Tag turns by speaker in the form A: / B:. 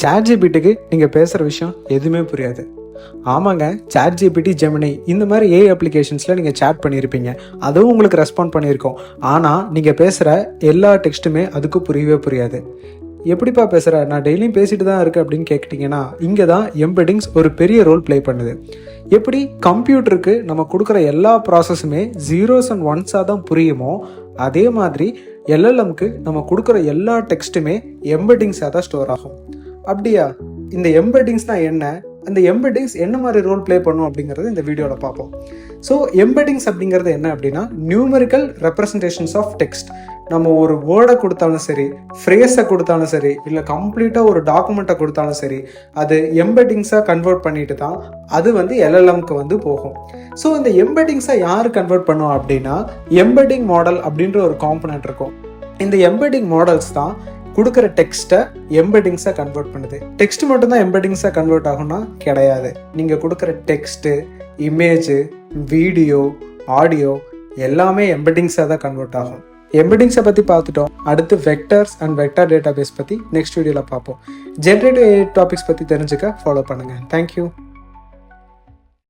A: சாட்ஜிபிடிக்கு நீங்கள் பேசுகிற விஷயம் எதுவுமே புரியாது. ஆமாங்க, சாட்ஜிபிடி, ஜெமினி இந்த மாதிரி ஏஐ அப்ளிகேஷன்ஸில் நீங்கள் சேட் பண்ணியிருப்பீங்க, அதுவும் உங்களுக்கு ரெஸ்பாண்ட் பண்ணியிருக்கோம். ஆனால் நீங்கள் பேசுகிற எல்லா டெக்ஸ்ட்டுமே அதுக்கு புரியவே புரியாது. எப்படிப்பா பேசுகிற, நான் டெய்லியும் பேசிட்டு தான் இருக்கேன் அப்படின்னு கேட்டிங்கன்னா, இங்கே தான் எம்பெடிங்ஸ் ஒரு பெரிய ரோல் ப்ளே பண்ணுது. எப்படி கம்ப்யூட்டருக்கு நம்ம கொடுக்குற எல்லா ப்ராசஸுமே ஜீரோஸ் அண்ட் ஒன்ஸாக தான் புரியுமோ, அதே மாதிரி எல்எல்எம்க்கு நம்ம கொடுக்குற எல்லா டெக்ஸ்ட்டுமே எம்பெடிங்ஸாக தான் ஸ்டோர் ஆகும். அப்படியா? இந்த எம்பெடிங்ஸ்னால் என்ன, அந்த எம்பெடிங்ஸ் என்ன மாதிரி ரோல் ப்ளே பண்ணும் அப்படிங்கிறது இந்த வீடியோவில் பார்ப்போம். ஸோ எம்பெடிங்ஸ் அப்படிங்கிறது என்ன அப்படின்னா, நியூமெரிக்கல் ரெப்ரசன்டேஷன்ஸ் ஆஃப் டெக்ஸ்ட். நம்ம ஒரு வேர்டை கொடுத்தாலும் சரி, ஃப்ரேஸை கொடுத்தாலும் சரி, இல்லை கம்ப்ளீட்டாக ஒரு டாக்குமெண்ட்டை கொடுத்தாலும் சரி, அது எம்பெடிங்ஸாக கன்வெர்ட் பண்ணிட்டு தான் அது எல்எல்எம்க்கு போகும். ஸோ இந்த எம்பெடிங்ஸை யார் கன்வெர்ட் பண்ணும் அப்படின்னா, எம்பெடிங் மாடல் அப்படின்ற ஒரு காம்பனன்ட் இருக்கும். இந்த எம்பெடிங் மாடல்ஸ் தான் கொடுக்குற டெக்ஸ்ட்டை எம்பெடிங்ஸாக கன்வெர்ட் பண்ணுது. டெக்ஸ்ட் மட்டும்தான் எம்பெடிங்ஸாக கன்வெர்ட் ஆகும்னா கிடையாது. நீங்கள் கொடுக்குற டெக்ஸ்ட்டு, இமேஜு, வீடியோ, ஆடியோ எல்லாமே எம்பெடிங்ஸாக தான் கன்வெர்ட் ஆகும். எம்பெடிங்ஸை பற்றி பார்த்துட்டோம். அடுத்து வெக்டர்ஸ் அண்ட் வெக்டர் டேட்டாபேஸ் பற்றி நெக்ஸ்ட் வீடியோவில் பார்ப்போம். ஜென்ரேட்டிவ் ஏஐ டாபிக்ஸ் பற்றி தெரிஞ்சுக்க ஃபாலோ பண்ணுங்கள். தேங்க்யூ.